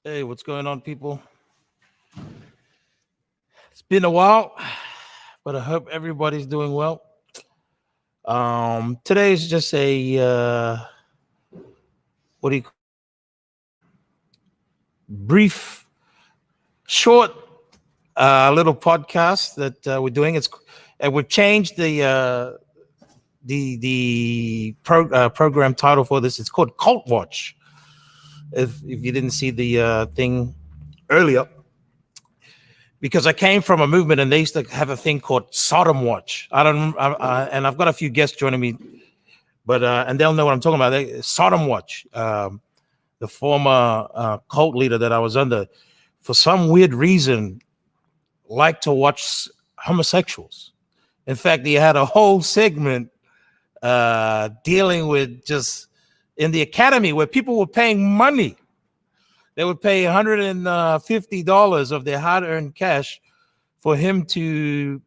Hey, what's going on, people? It's been a while, but I hope everybody's doing well. Today is just a brief, short, little podcast that we're doing. We've changed the program title for this. It's called Cult Watch. If you didn't see the thing earlier, because I came from a movement and they used to have a thing called Sodom Watch. And I've got a few guests joining me, but and they'll know what I'm talking about. Sodom Watch, the former cult leader that I was under, for some weird reason, liked to watch homosexuals. In fact, he had a whole segment dealing with just in the academy where people were paying money. They would pay $150 of their hard-earned cash for him to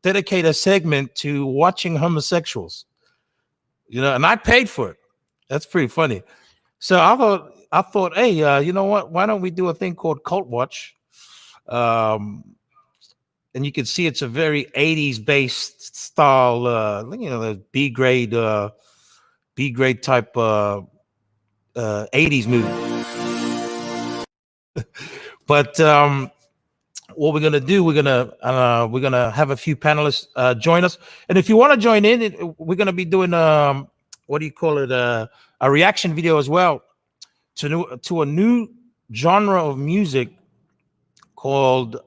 dedicate a segment to watching homosexuals. You know, and I paid for it. That's pretty funny. So I thought, hey, you know what? Why don't we do a thing called Cult Watch? And you can see it's a very 80s based style, the B grade type 80s movie. But what we're gonna do, we're gonna have a few panelists join us, and if you want to join in, we're gonna be doing a reaction video as well to a new genre of music called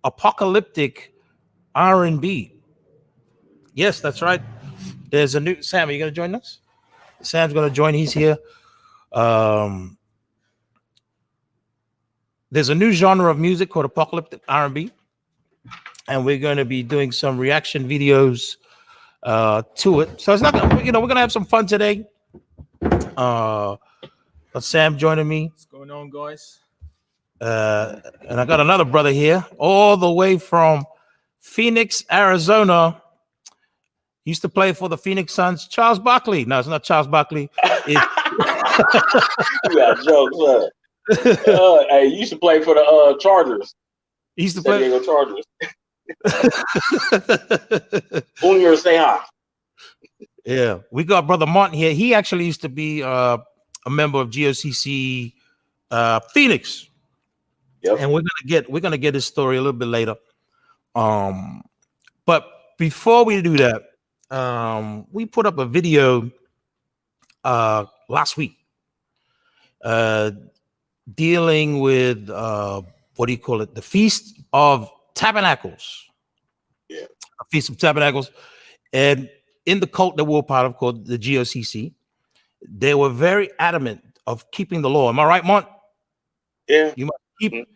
apocalyptic R&B. Yes, that's right. There's a new Sam. Are you gonna join us? Sam's gonna join. He's here. There's a new genre of music called apocalyptic R&B, and we're going to be doing some reaction videos to it. So it's not, we're going to have some fun today. Sam joining me. What's going on, guys? And I got another brother here, all the way from Phoenix, Arizona. Used to play for the Phoenix Suns. Charles Barkley. No, it's not Charles Barkley. You got jokes, huh? Hey, you used to play for the Chargers. He used to San play Diego Chargers. Junior, say hi. Yeah, we got brother Martin here. He actually used to be a member of GOCC Phoenix. Yep. And we're gonna get his story a little bit later. But before we do that, we put up a video last week. Dealing with the Feast of Tabernacles. Yeah, a Feast of Tabernacles. And in the cult that we're part of, called the GOCC, they were very adamant of keeping the law. Am I right, Mont? Yeah. You must keep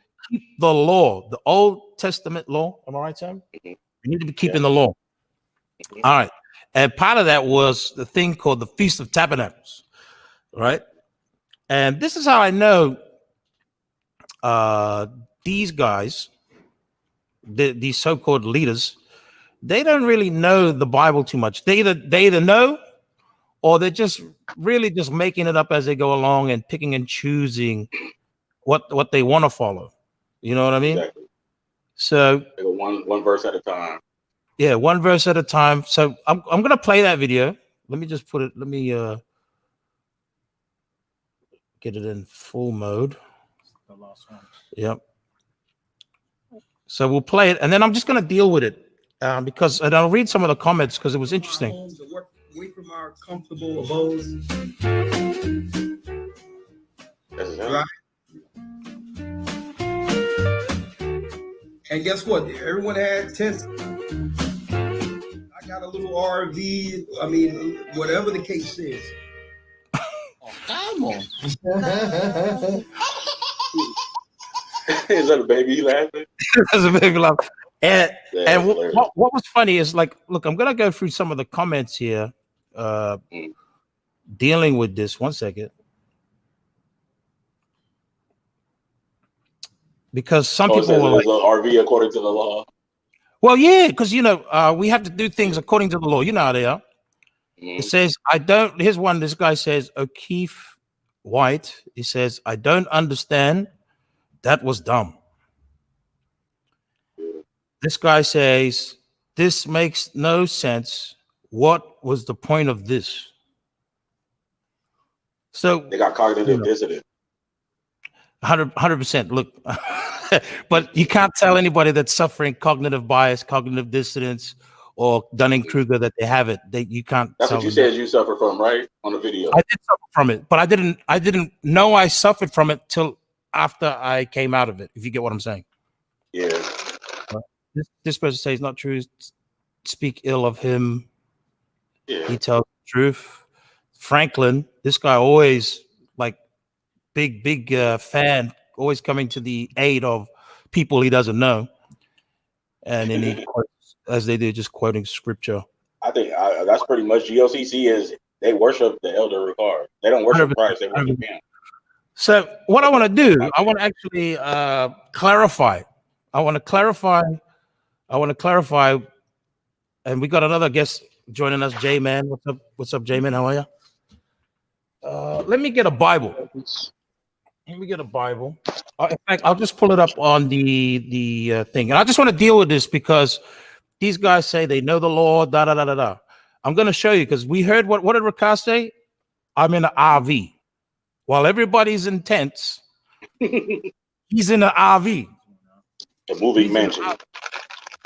the law, the Old Testament law. Am I right, Sam? You need to be keeping the law. All right. And part of that was the thing called the Feast of Tabernacles. Right? And this is how I know these guys, these so-called leaders, they don't really know the Bible too much. They either know, or they're just really just making it up as they go along and picking and choosing what they want to follow. You know what I mean? Exactly. So one verse at a time. Yeah, one verse at a time. So I'm gonna play that video. Let me just put it. Let me get it in full mode. The last one. Yep. So we'll play it, and then I'm just going to deal with it because, and I'll read some of the comments because it was interesting. Away from our comfortable abodes. Right. And guess what? Everyone had tents. I got got a little RV. I mean, whatever the case is. Oh, come on. Is that a baby laughing? That's a big love. And That's hilarious. what was funny is like, look, I'm gonna go through some of the comments here, dealing with this. One second, because some Oh, it people says were it like, is an RV according to the law. well, yeah, because we have to do things according to the law. You know how they are. It says, I don't. Here's one. This guy says, O'Keefe White. He says, I don't understand. That was dumb. This guy says, this makes no sense. What was the point of this? So They got cognitive dissonance. 100%. Look, but you can't tell anybody that's suffering cognitive bias, cognitive dissonance, or Dunning-Kruger that they have it. You can't. That's tell what you them said you suffer from, right? On the video. I did suffer from it, but I didn't know I suffered from it till after I came out of it. If you get what I'm saying. Yeah. This person says not true. Speak ill of him. Yeah. He tells the truth. Franklin, this guy always like big fan, always coming to the aid of people he doesn't know, and then he quotes, as they do, just quoting scripture. I think that's pretty much GOCC is they worship the elder Ricard. They don't worship 100%. Christ. They worship him. So what I want to do, I want to actually clarify. I want to clarify, and we got another guest joining us, J-Man. What's up? What's up, J-Man? How are you? Let me get a Bible. Let me get a Bible. In fact, I'll just pull it up on the thing, and I just want to deal with this because these guys say they know the Lord. Da da da da da. I'm going to show you because we heard what did Ricard say? I'm in an RV while everybody's in tents. He's in an RV. The movie mansion.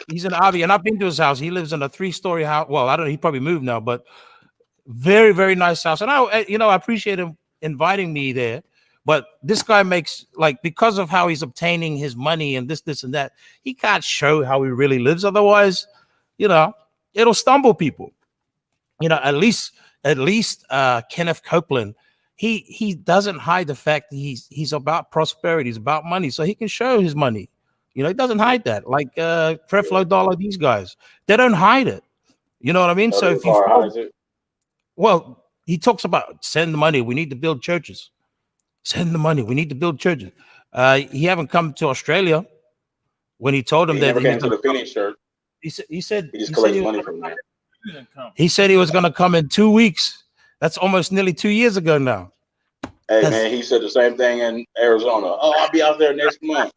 He's in RV, and I've been to his house. He lives in a 3-story house. Well, I don't know. He probably moved now, but very, very nice house. And I appreciate him inviting me there. But this guy makes, like, because of how he's obtaining his money and this and that, he can't show how he really lives. Otherwise, it'll stumble people. At least Kenneth Copeland, he doesn't hide the fact that he's about prosperity, he's about money, so he can show his money. He doesn't hide that. Like Creflo Dollar, these guys, they don't hide it. You know what I mean? So if well, he talks about send the money. We need to build churches. Send the money. We need to build churches. He haven't come to Australia when he told him he that never came to the Phoenix church. He said he just collects money from there. He said he was going to come in 2 weeks. That's almost nearly 2 years ago now. Hey, man, he said the same thing in Arizona. Oh, I'll be out there next month.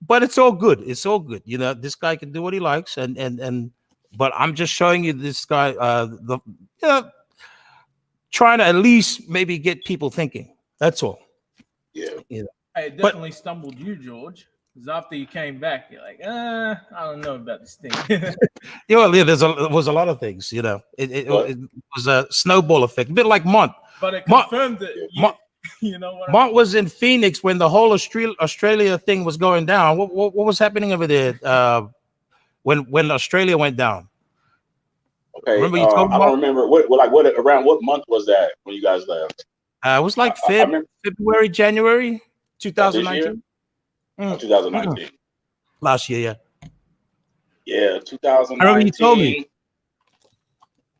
But it's all good. It's all good. This guy can do what he likes. But I'm just showing you this guy, trying to at least maybe get people thinking. That's all. Yeah. Hey, it definitely stumbled you, George. Because after you came back, you're like, I don't know about this thing. There was a lot of things, it was a snowball effect, a bit like Mont. But it confirmed that Mont was in Phoenix when the whole Australia thing was going down. What was happening over there when Australia went down? Okay, remember you told me I don't remember what around what month was that when you guys left? It was like February, January 2019. 2019. Last year, yeah, 2019. I remember you told me.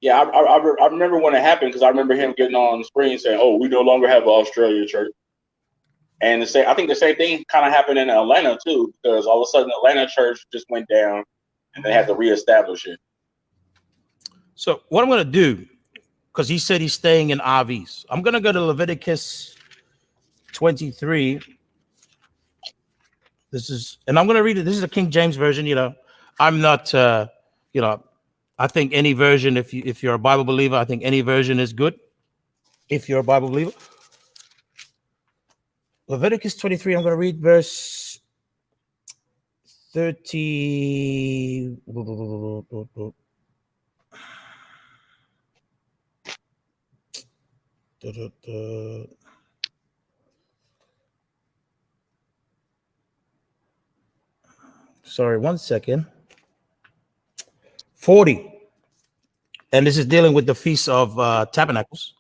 Yeah, I remember when it happened because I remember him getting on the screen saying, "Oh, we no longer have an Australia church." And I think the same thing kind of happened in Atlanta too, because all of a sudden Atlanta church just went down, and they had to reestablish it. So what I'm going to do, because he said he's staying in RVs, I'm going to go to Leviticus 23. And I'm going to read it. This is a King James version. I'm not, I think any version, if you're a Bible believer, I think any version is good. If you're a Bible believer. Leviticus 23, I'm going to read verse 30. Sorry, 1 second. 40. And this is dealing with the Feast of Tabernacles.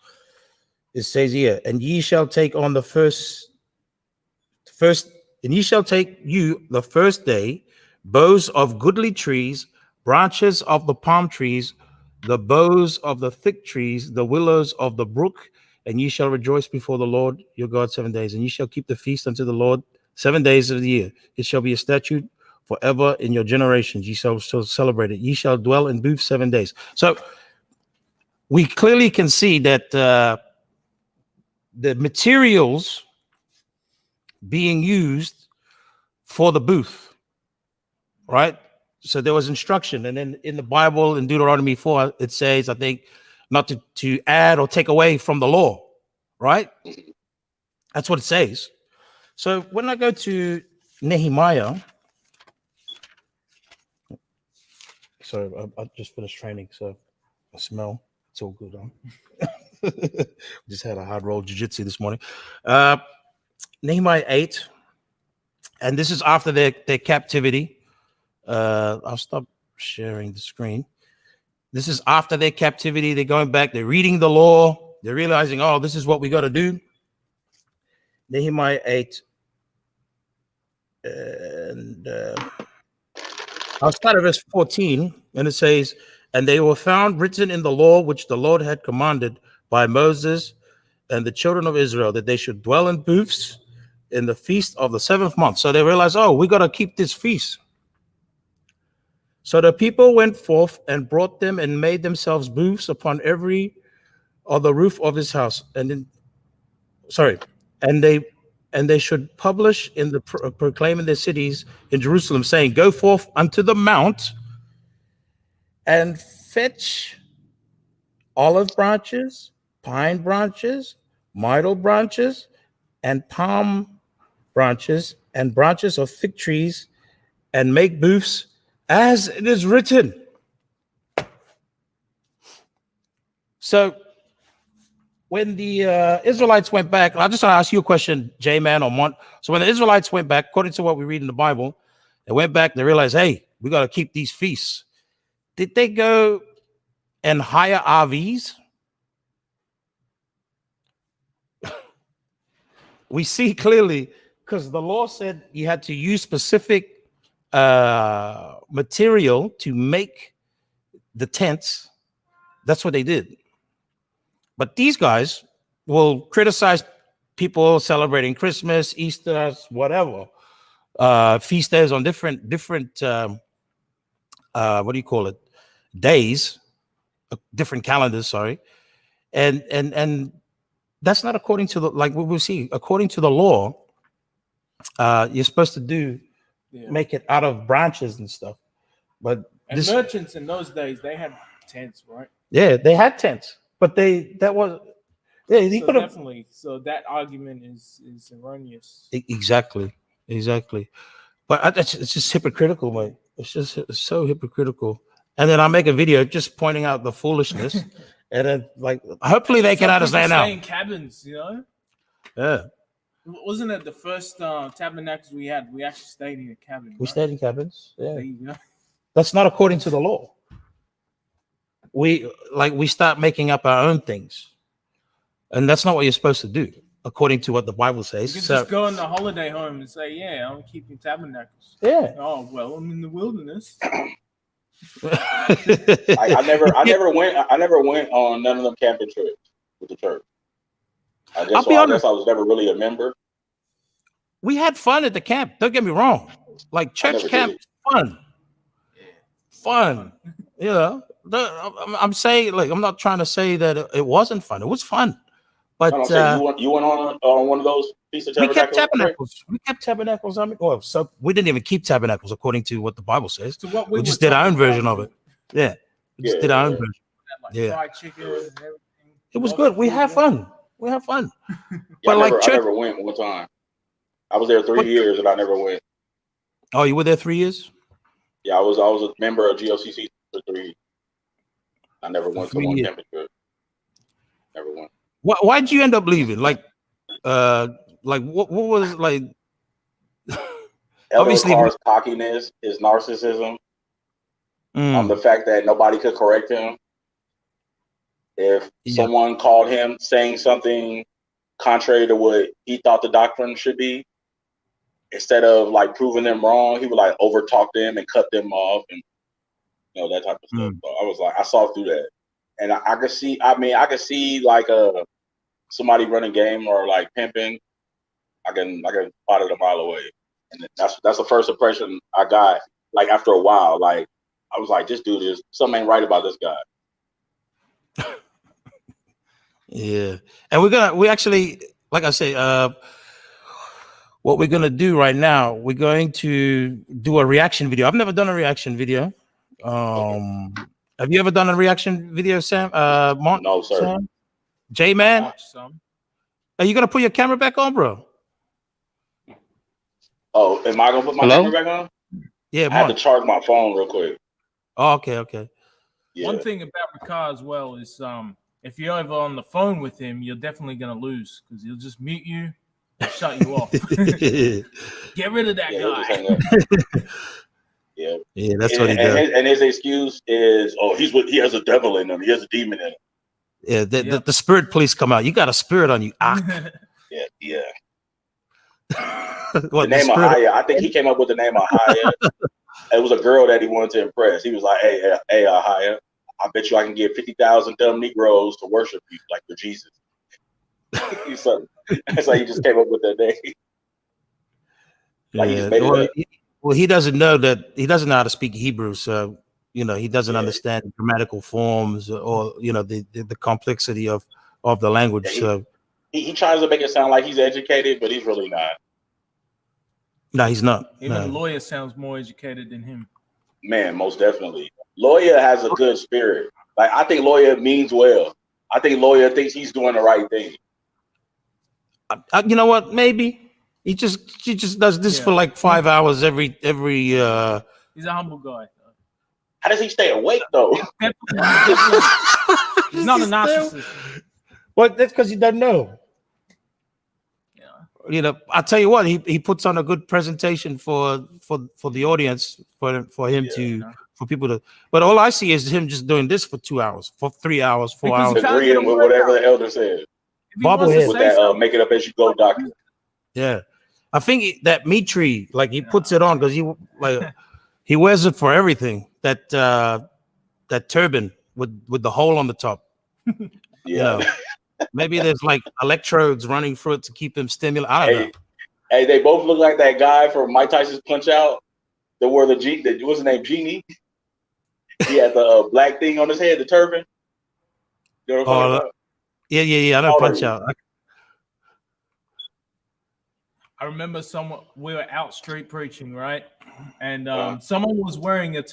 It says here, and ye shall take on the first, and ye shall take you the first day boughs of goodly trees, branches of the palm trees, the boughs of the thick trees, the willows of the brook, and ye shall rejoice before the Lord your God 7 days. And ye shall keep the feast unto the Lord 7 days of the year. It shall be a statute forever in your generations. Ye shall celebrate it. Ye shall dwell in booths 7 days. So we clearly can see that the materials being used for the booth, right? So there was instruction. And then in the Bible, in Deuteronomy 4, it says, I think, not to add or take away from the law, right? That's what it says. So when I go to Nehemiah, so I just finished training, so I smell. It's all good. Just had a hard roll jiu-jitsu this morning. Nehemiah 8, and this is after their captivity. I'll stop sharing the screen. This is after their captivity. They're going back. They're reading the law. They're realizing, oh, this is what we got to do. Nehemiah 8. And I'll start at verse 14. And it says, and they were found written in the law which the Lord had commanded by Moses and the children of Israel, that they should dwell in booths in the feast of the 7th month. So they realized, oh, we got to keep this feast. So the people went forth and brought them and made themselves booths upon every of the roof of his house. And they should publish in the proclaim in their cities in Jerusalem, saying, go forth unto the mount and fetch olive branches, pine branches, myrtle branches, and palm branches, and branches of fig trees, and make booths as it is written. So when the Israelites went back, I just want to ask you a question, J-Man or Mont. So when the Israelites went back, according to what we read in the Bible, they went back, they realized, hey, we got to keep these feasts. Did they go and hire RVs? We see clearly, because the law said you had to use specific material to make the tents. That's what they did. But these guys will criticize people celebrating Christmas, Easter, whatever, feast days on different what do you call it, days, different calendars, sorry, and that's not according to the, like we will see, according to the law, you're supposed to make it out of branches and stuff. But merchants in those days, they had tents, right? Yeah, they had tents, but he could have definitely. So that argument is erroneous. Exactly. But it's just hypocritical, mate. It's so hypocritical. And then I make a video just pointing out the foolishness, and then like hopefully they can understand now. In cabins, you know. Yeah. Wasn't it the first tabernacles we had? We actually stayed in a cabin. We stayed in cabins. Yeah. There you go. That's not according to the law. We start making up our own things, and that's not what you're supposed to do, according to what the Bible says. You can just go in the holiday home and say, "Yeah, I'm keeping tabernacles." Yeah. Oh well, I'm in the wilderness. I never went on none of them camping trips with the church. I guess I was never really a member. We had fun at the camp. Don't get me wrong. Like church camp, fun. You know, I'm saying, like, I'm not trying to say that it wasn't fun. It was fun, but you went on one of those Feast of Tabernacles. We kept tabernacles. So we didn't even keep tabernacles according to what the Bible says. So what we just did our own version of it. Yeah, we just did our own version. Like fried chicken and everything. It was good. We had fun. But I never went one time. I was there 3 years and I never went. Oh, you were there 3 years? Yeah, I was a member of GOCC for 3 years. I never went to one camping trip. Never went. Why'd you end up leaving? Like what was like? Obviously, Carr's cockiness, his narcissism. on the fact that nobody could correct him. If someone called him saying something contrary to what he thought the doctrine should be, instead of like proving them wrong, he would like overtalk them and cut them off and that type of stuff. So I was like, I saw through that, and I could see. I mean, I could see like somebody running game or like pimping. I can spot it a mile away, and that's the first impression I got. Like after a while, like I was like, this dude is something ain't right about this guy. Yeah, and we actually, like I say, what we're gonna do right now, we're going to do a reaction video. I've never done a reaction video. Have you ever done a reaction video, Sam? Mark? No, sir. Sam? J-Man? Are you gonna put your camera back on, bro? Oh, am I gonna put my camera back on? Yeah, I had to charge my phone real quick. Oh, okay. Yeah. One thing about Ricard as well is if you're ever on the phone with him, you're definitely gonna lose because he'll just mute you and shut you off. Get rid of that guy. Yeah, that's what he does. And his excuse is, he has a devil in him. He has a demon in him. Yeah, the spirit police come out. You got a spirit on you. Yeah. What, the name of Haya, I think he came up with the name of Haya. It was a girl that he wanted to impress. He was like, hey, Haya, I bet you I can get 50,000 dumb Negroes to worship you like you're Jesus. That's why he just came up with that name. Like he just made it up. Well, he doesn't know how to speak Hebrew, so he doesn't understand grammatical forms or the complexity of the language. So he tries to make it sound like he's educated, but he's really not. No, he's not. Even Lawyer sounds more educated than him. Man, most definitely. Lawyer has a good spirit. Like I think Lawyer means well. I think Lawyer thinks he's doing the right thing. You know what? Maybe. He just does this for like 5 hours every. He's a humble guy. How does he stay awake though? He's not a narcissist. Well, that's because he doesn't know. Yeah. I'll tell you what. He puts on a good presentation for the audience for him for people to. But all I see is him just doing this for 2 hours, for 3 hours, 4 hours. Agreeing with whatever the elder said. Bobblehead with that make it up as you go doctor. Yeah. I think that meat tree, like he puts it on because he wears it for everything. That turban with the hole on the top. Maybe there's like electrodes running through it to keep him stimulated. I don't know. Hey, they both look like that guy from Mike Tyson's Punch Out. That wore what's his name, Genie. He had the black thing on his head, the turban. You know what I'm talking about? Yeah. I know Punch Out. I remember we were out street preaching, right? And someone was wearing a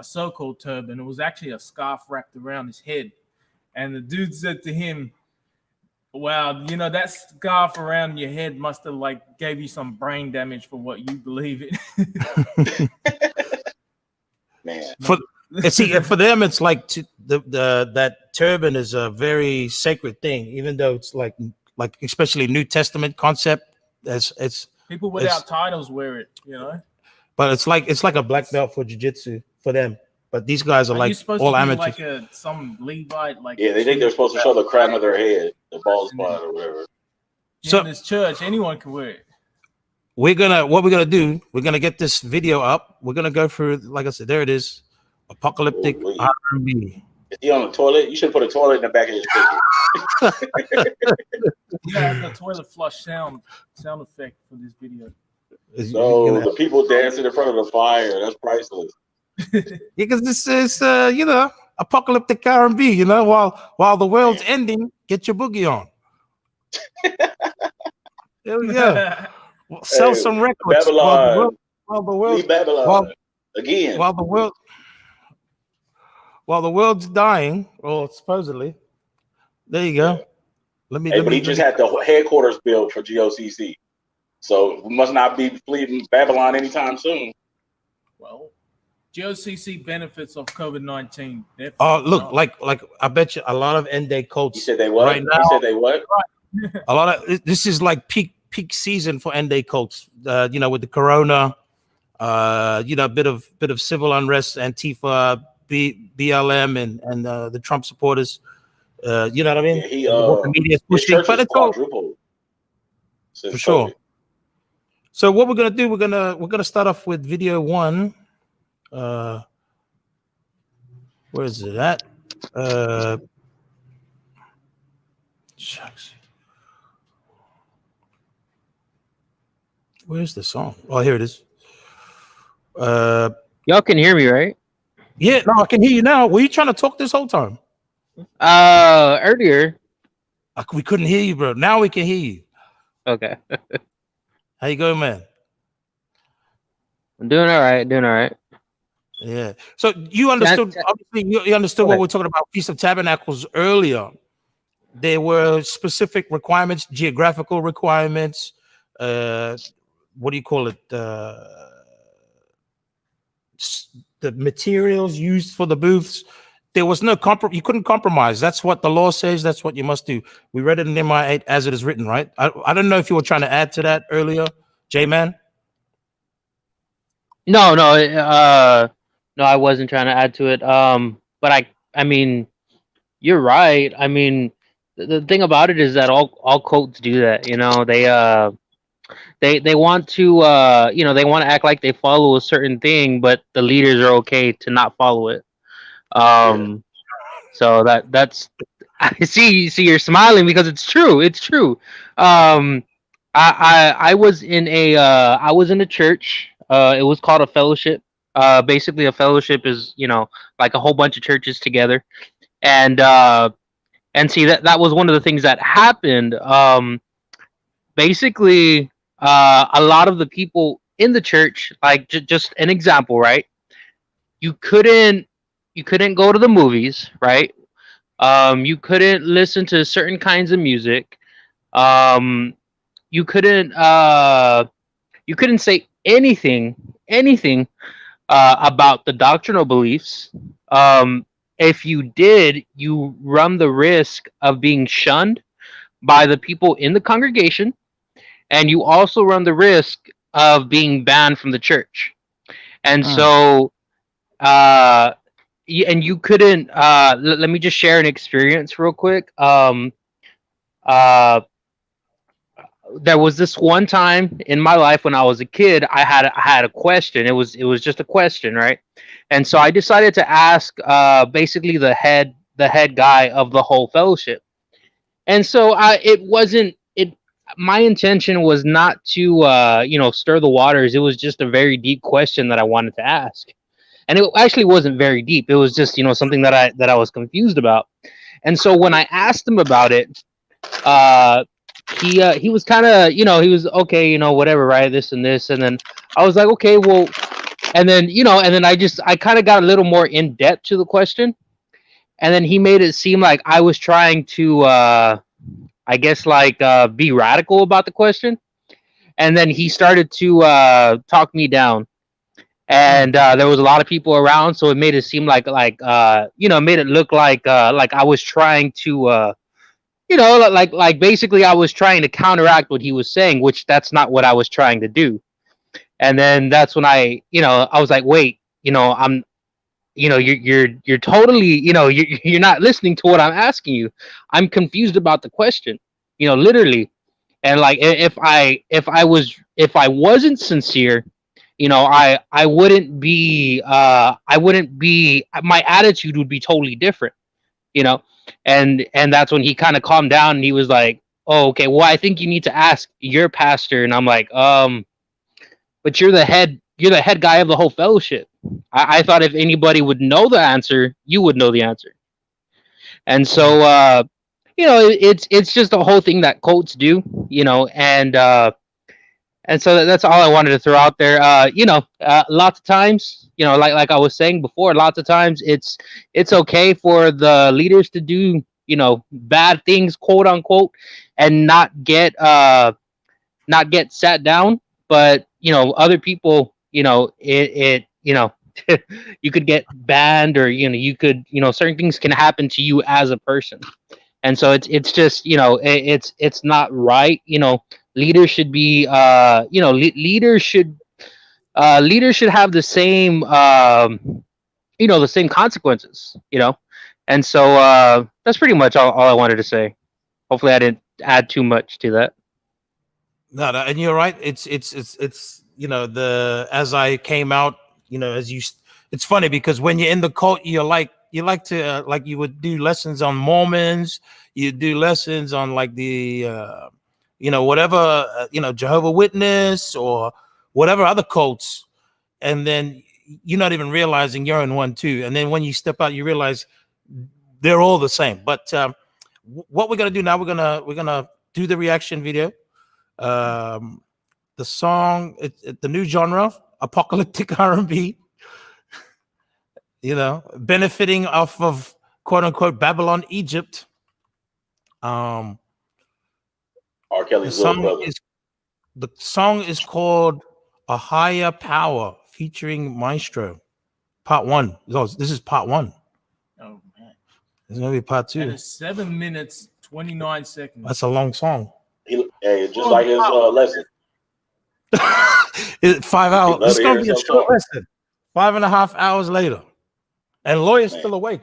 so-called turban. It was actually a scarf wrapped around his head. And the dude said to him, wow, that scarf around your head must have gave you some brain damage for what you believe in. Man. For them, it's like that turban is a very sacred thing, even though it's like especially New Testament concept. It's people without titles wear it, But it's like a black belt for jiu-jitsu for them. But these guys are like all amateurs. Like some Levite, they think they're supposed to show the crown of their head, the bald spot or whatever. So in this church, anyone can wear it. What we're gonna do? We're gonna get this video up. We're gonna go through, like I said, there it is, apocalyptic RnB. Is he on the toilet? You should put a toilet in the back of his ticket. The toilet flush sound effect for this video. So the people dancing in front of the fire, that's priceless. Because this is apocalyptic RnB, while the world's ending, get your boogie on. There we go. Sell some records. Babylon. While the world Babylon again. While the world's dying, or supposedly. There you go. But he just had the headquarters built for GOCC. So we must not be fleeing Babylon anytime soon. Well, GOCC benefits of COVID-19. Oh, look, like I bet you a lot of end-day cults. You said they what? Right now, you said they what? A lot of this is like peak season for end-day cults. With the corona, a bit of civil unrest, Antifa, BLM, and the Trump supporters. You know what I mean? Yeah, What the media is his pushing, church but is it's all quadrupled since for sure. COVID. So what we're gonna do? We're gonna start off with video one. Where is it at? Shucks. Where's the song? Oh, here it is. Y'all can hear me, right? Yeah, no, I can hear you now. Were you trying to talk this whole time? Earlier. We couldn't hear you, bro. Now we can hear you. Okay. How you going, man? I'm doing all right. Yeah. So you understood, obviously, you understood what we're talking about, Feast of Tabernacles earlier. There were specific requirements, geographical requirements. What do you call it? The materials used for the booths. There was no you couldn't compromise. That's what the law says. That's what you must do. We read it in Nehemiah 8 as it is written, right? I don't know if you were trying to add to that earlier, J-Man. No, I wasn't trying to add to it. But I mean, you're right. I mean, the thing about it is that all cults do that. You know, they want to they want to act like they follow a certain thing, but the leaders are okay to not follow it. So that's I see you're smiling because it's true. It's true. I was in a church. It was called a fellowship. Basically a fellowship is, like a whole bunch of churches together. And see that was one of the things that happened. Basically a lot of the people in the church, like just an example, right? You couldn't go to the movies, right? You couldn't listen to certain kinds of music. You couldn't say anything about the doctrinal beliefs. If you did, you run the risk of being shunned by the people in the congregation, and you also run the risk of being banned from the church. And so and you couldn't let me just share an experience real quick. There was this one time in my life when I was a kid, I had a question. It was just a question, right? And so I decided to ask basically the head guy of the whole fellowship. And so my intention was not to stir the waters. It was just a very deep question that I wanted to ask. And it actually wasn't very deep. It was just, something that I was confused about. And so when I asked him about it, he was kind of, he was okay, whatever, right? This and this. And then I was like, okay, well, and then, I kind of got a little more in depth to the question. And then he made it seem like I was trying to, I guess, be radical about the question. And then he started to talk me down. And there was a lot of people around, so it made it seem like made it look like I was trying to, basically I was trying to counteract what he was saying, which that's not what I was trying to do. And then that's when I was like, wait, I'm, you're totally, you're not listening to what I'm asking you. I'm confused about the question, literally. And like, if I wasn't sincere, I wouldn't be, my attitude would be totally different, and that's when he kind of calmed down and he was like, oh, okay, well, I think you need to ask your pastor. And I'm like, but you're the head guy of the whole fellowship. I thought if anybody would know the answer, you would know the answer. And so, it's just a whole thing that cults do, and so that's all I wanted to throw out there. Lots of times, like I was saying before, lots of times it's okay for the leaders to do, bad things, quote unquote, and not get sat down. But, other people, you could get banned, or, you could, certain things can happen to you as a person. And so it's just, it's not right. Leaders should be, leaders should leaders should have the same, the same consequences, and so that's pretty much all I wanted to say. Hopefully, I didn't add too much to that. No, and you're right. It's as I came out, it's funny because when you're in the cult, you like to like you would do lessons on Mormons, you do lessons on like the whatever Jehovah Witness or whatever other cults, and then you're not even realizing you're in one too. And then when you step out, you realize they're all the same. But what we're gonna do now, we're gonna do the reaction video. The song, the new genre, apocalyptic R&B. Benefiting off of quote unquote Babylon, Egypt. R. Kelly's the song is called "A Higher Power" featuring Maestro. Part 1. This is part 1. Oh man, There's gonna be part 2. That is 7 minutes 29 seconds. That's a long song. Like his lesson. 5 hours. It's gonna be a short lesson. 5.5 hours later, and lawyer's still awake.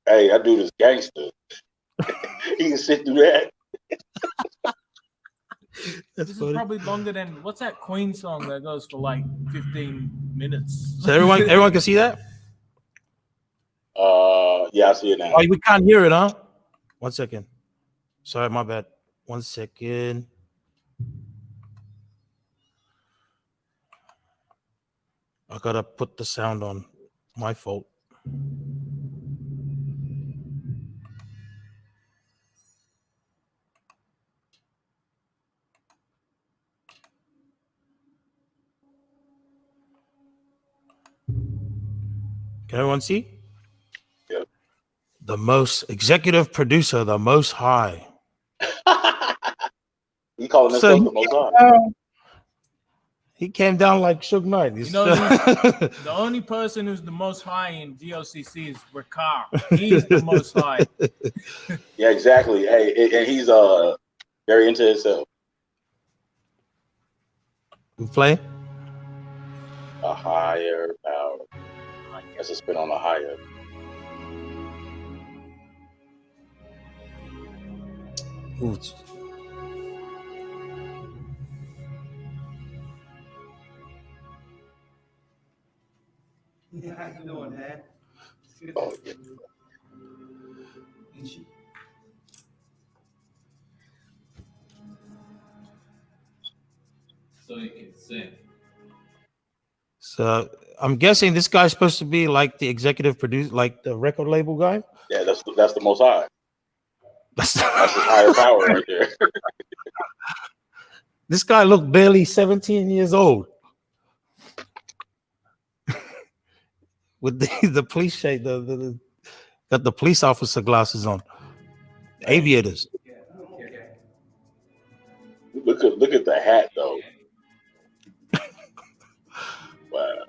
Hey, that dude is gangster. He can sit through that. This is probably longer than what's that Queen song that goes for like 15 minutes. So everyone can see that? Yeah, I see it now. Oh, we can't hear it, huh? 1 second. Sorry, my bad. 1 second. I gotta put the sound on. My fault. Can everyone see? Yep. The most executive producer, the Most High. You calling this the Most High? He came down like Suge Knight. The only person who's the most high in GOCC is Ricard. He's the most high. Yeah, exactly. Hey, and he's very into himself. We play A higher power. That's a spin on a higher. Ooh. Yeah, how you doing, Dad? Oh, yeah. So you can sing. So I'm guessing this guy's supposed to be like the executive producer, like the record label guy. Yeah, that's the Most High. That's his higher power right there. This guy looked barely 17 years old. With the police shade, got the police officer glasses on, aviators. Look at the hat though. Wow.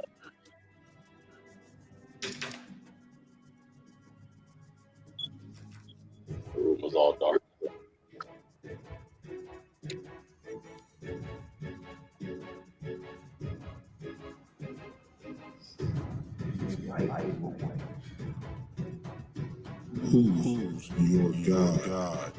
The room was all dark. Who's your God?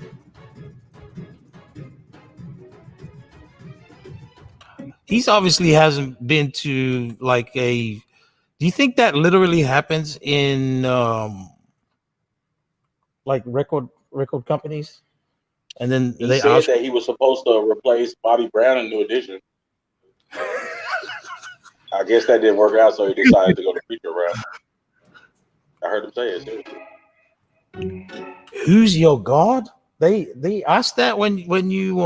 He's obviously hasn't been to like a. Do you think that literally happens in like record companies? And then He said that he was supposed to replace Bobby Brown in New Edition. I guess that didn't work out, so he decided to go the preacher route. I heard him say it. Who's your God? They asked that when you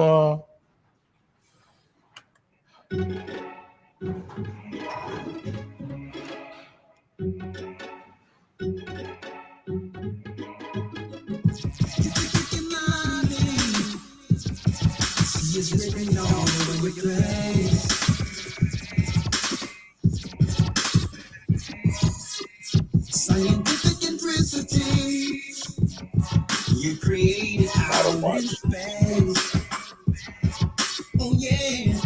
Scientific intensity. You created out in space. Oh yeah.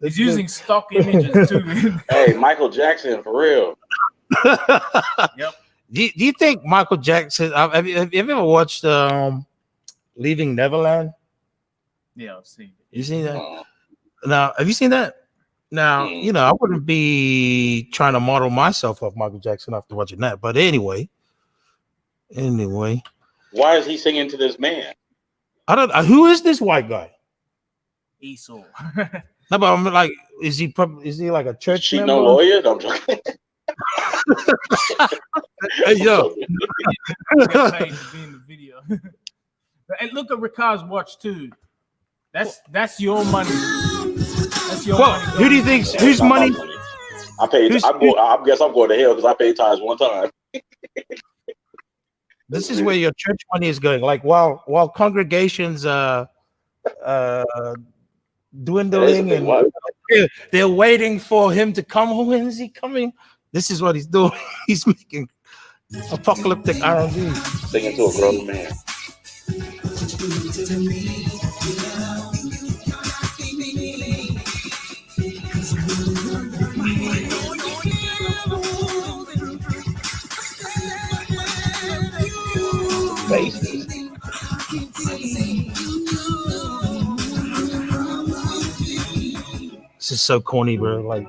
He's using stock images too. Hey, Michael Jackson, for real. Yep. Do you think Michael Jackson? Have you ever watched Leaving Neverland? Yeah, I've seen it. You seen that? Uh, Now, have you seen that? Now, Mm. you know, I wouldn't be trying to model myself off Michael Jackson after watching that. But anyway, why is he singing to this man? I don't. Who is this white guy? Esau. No, but I'm like, is he like a church She member? no lawyer? No, I'm joking. Hey, yo. Get paid to be in the video. And look at Ricard's watch too. That's your money. That's your Well, money. who do you think? Whose Not my money? I paid. Who's- I guess I'm going to hell because I paid tithes one time. This is where your church money is going. Like while congregations dwindling and What? they're waiting for him to come. When is he coming? This is what he's doing. He's making apocalyptic R&B. Singing to a grown man. Faces. This is so corny, bro. Like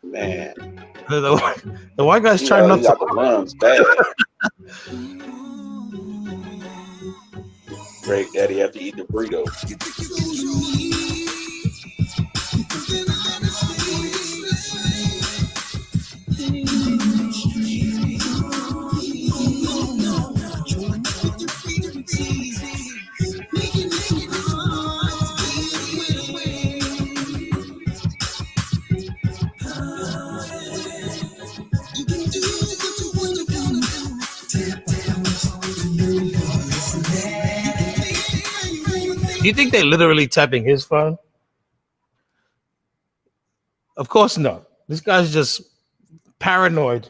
Man. the white guy's You trying know, not he got to. the runs bad. Great daddy have to eat the burrito. Do you think they're literally tapping his phone? Of course not. This guy's just paranoid.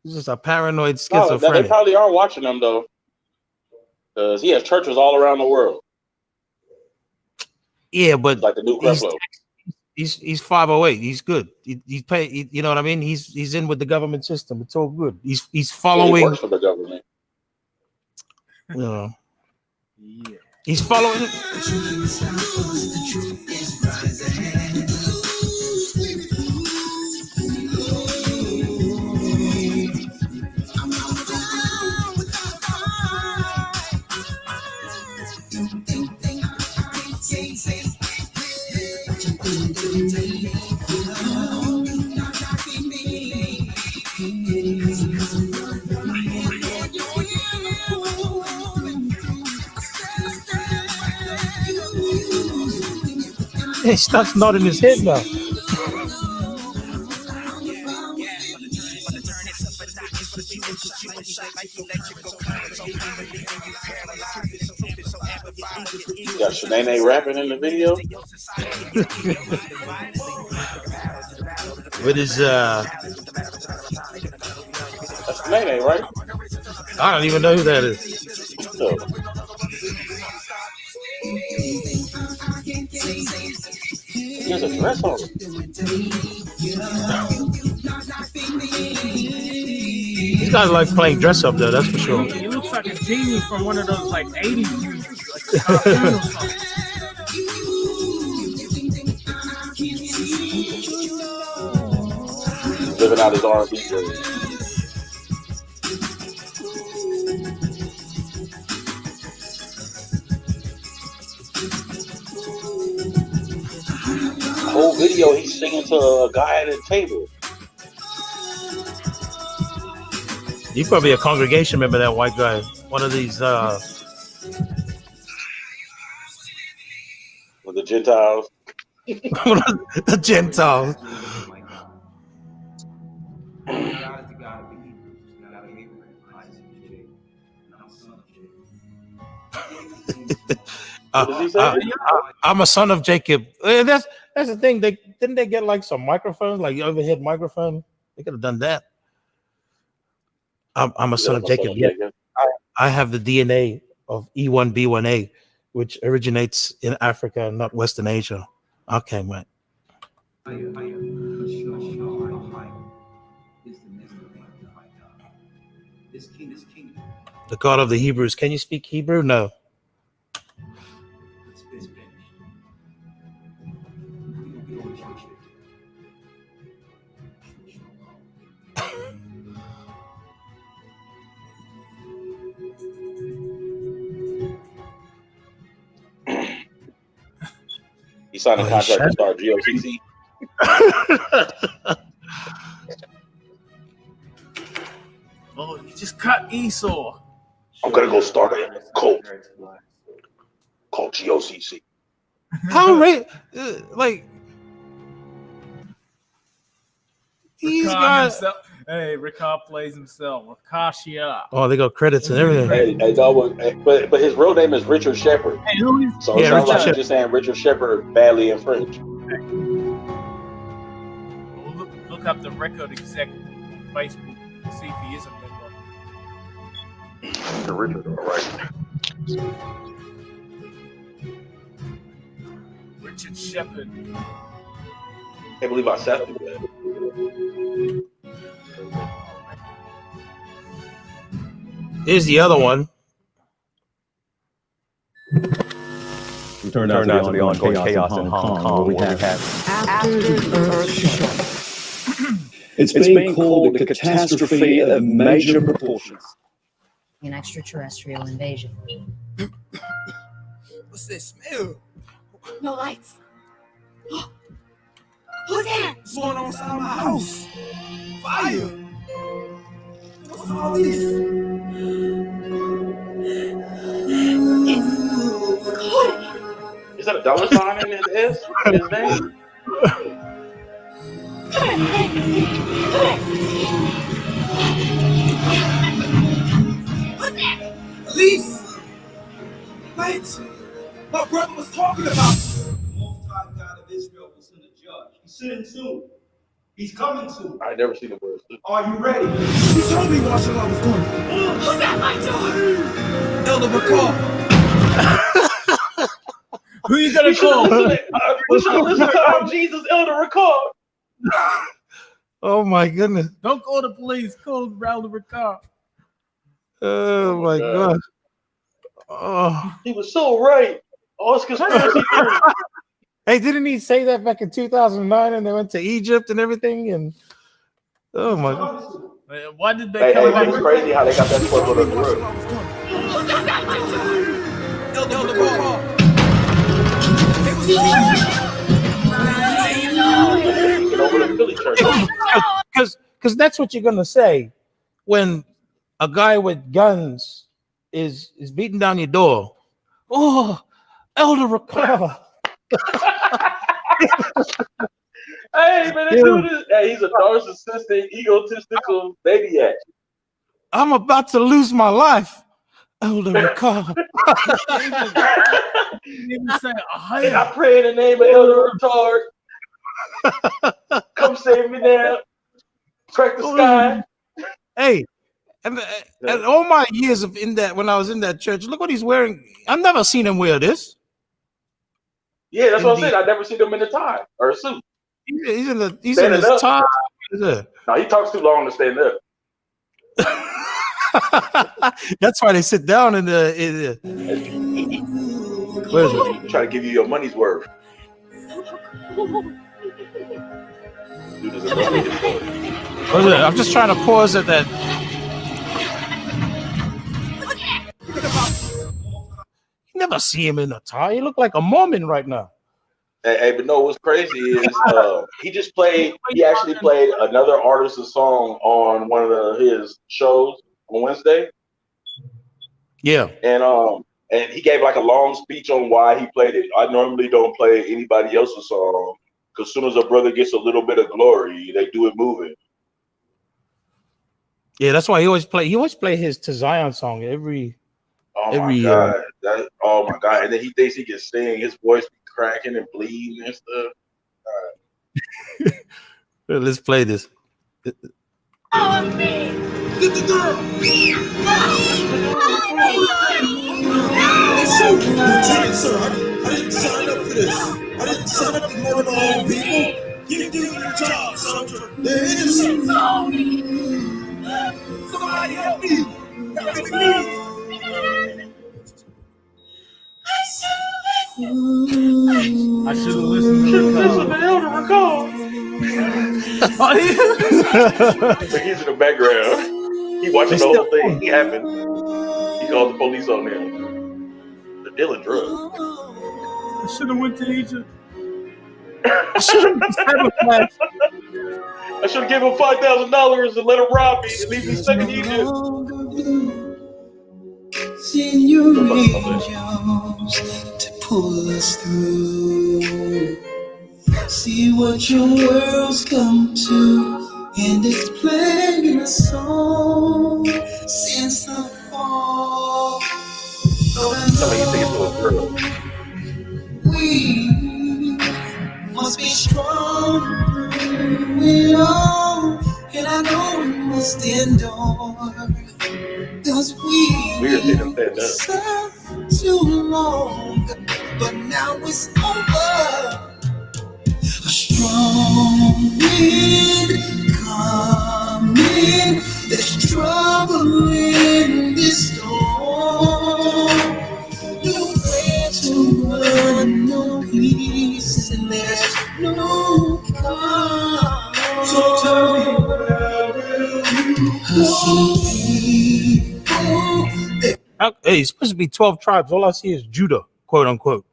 He's just a paranoid No, they schizophrenic. probably are watching them though, because he has churches all around the world, Yeah, but like the new Creflo. he's 508. He's good. He's pay. You know what I mean? He's in with the government system. It's all good. He's Yeah, he following. works for the government. You know, Yeah. he's following. He starts nodding his head now. You got Shanae rapping in the video. With his That's Shanae, right? I don't even know who that is. So, he has a dress on. These guys like playing dress up though, that's for sure. He looks like a genie from one of those like 80s movies, like a cartoon or something. Living out his R&B dream. The whole video, he's singing to a guy at a table. He's probably a congregation member, that white guy. One of these With the Gentiles. the Gentiles. What does he say? I'm a son of Jacob. That's the thing. Didn't they get like some microphones, like overhead microphone? They could have done that. I'm a son of Jacob. Yeah, I have the DNA of E1B1A, which originates in Africa, not Western Asia. Okay, man. The God of the Hebrews. Can you speak Hebrew? No. He signed a contract to start GOCC. Oh, you just cut Esau. I'm gonna go start a cult called GOCC. How like these Ricard guys? himself. Hey, Ricard plays himself. Ricard. Oh, they got credits and everything. But his real name is Richard Sheppard. Hey, who is? So Yeah, it sounds Richard like Sheppard. he's just saying Richard Sheppard badly in French. Look up the record executive on Facebook to see if he is a member. The Richard, all right. Richard Sheppard. Can't believe I said that. Here's the other one. We turn out to the ongoing chaos in Hong Kong. We have It's being called a catastrophe of major proportions. An extraterrestrial invasion. What's that smell? No lights. Who's there? What's going on inside my house? Fire! What's all this? Is that a dollar sign in his name? Police! Wait! My brother was talking about the Most High God of Israel will send a judge. He's sitting soon. He's coming soon. I never seen the word. Are you ready? He told me Marshall I was going. Who's at my door? Elder McCall. Who you gonna call? Listen to how Jesus Elder Ricard. Oh my goodness. Don't call the police. Call Elder Ricard. Oh my God. Oh. He was so right. Oh, it's conspiracy theory. Hey, didn't he say that back in 2009 and they went to Egypt and everything? And oh my God. Why did they Hey, come it's crazy how they got that swept under the rug. Who's at my door? Elder McCall. Over the Philly church. Because that's what you're gonna say when a guy with guns is beating down your door. Oh, Elder Ricard. Hey, man, this dude is, he's a narcissistic, egotistical maniac. I'm about to lose my life. Elder Ricard. even say, And I pray in the name of Elder Retard. Come save me now. Crack the sky. Hey, and all my years of when I was in that church, look what he's wearing. I've never seen him wear this. Yeah, that's what I said. I never seen him in a tie or a suit. He's in his Standing up. tie. No, he talks too long to stand up. That's why they sit down in the. Where is it? Try to give you your money's worth. Dude doesn't know what he's doing. What is it? I'm just trying to pause at that. You never see him in a tie. He look like a Mormon right now. Hey, but no, what's crazy is he actually played another artist's song on one of his shows on Wednesday. Yeah. And he gave like a long speech on why he played it. I normally don't play anybody else's song because as soon as a brother gets a little bit of glory, they do it moving. Yeah, that's why he always play his To Zion song every my God. Oh my God. And then he thinks he can sing. His voice be cracking and bleeding and stuff. Let's play this. Oh, me! Get the girl! Sir, I didn't sign up for this. I didn't sign up to murder all people. Get doing your job, soldier. They're innocent. Somebody help me. Help me, please. I should have listened to the Elder recall. Oh, But he's in the background. He watching the whole thing. He happened. He called the police on him. They're dealing drugs. I should have went to Egypt. I should have given him $5,000 and let him rob me and leave me stuck in Egypt. Send your angels to pull us through. See what your world's come to, and it's playing a song since the fall. Somebody think it's a little girl. We must be strong through it all, and I know we must endure, 'cause we served too long, but now it's over. A strong wind coming, there's trouble in this storm. Nowhere to run, no peace, and there's no calm. So tell me, where will you go? Hey, it's supposed to be 12 tribes. All I see is Judah, quote unquote.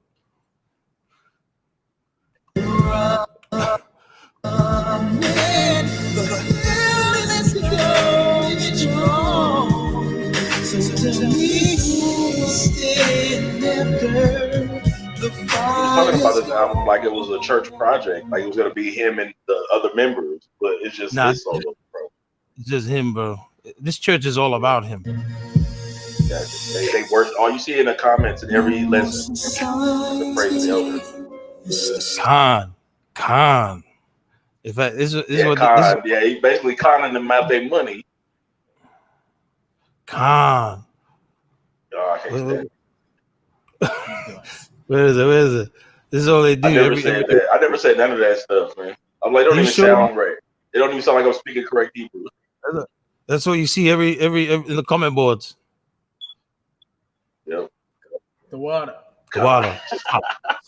Talking about this album like it was a church project, like it was gonna be him and the other members, but it's just his solo, bro. It's just him, bro. This church is all about him. Yeah, they work. All you see in the comments in every lesson is the praise of the elders. Khan. If I, this is what Khan, yeah, he basically conning them out their money. Khan. Oh, I can't stand it. Where is it? This is all they do. I never said none of that stuff, man. I'm like, don't even sound right. They don't even sound like I'm speaking correct Hebrew. That's what you see every in the comment boards. Yep. The water.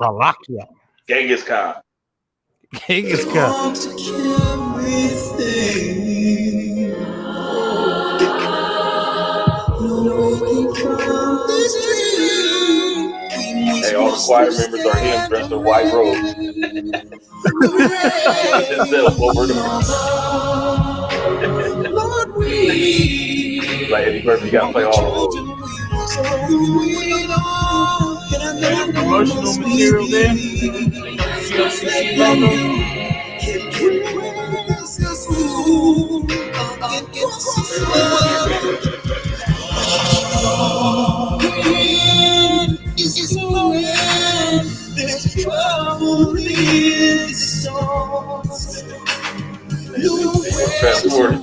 Salakia. Genghis Khan. Genghis Khan. Hey, all the choir members are him dressed in white robes. Like Eddie Murphy, you gotta play all the roles. Promotional material there. GOCC logo. It's blowing, there's trouble in the storm. Transported.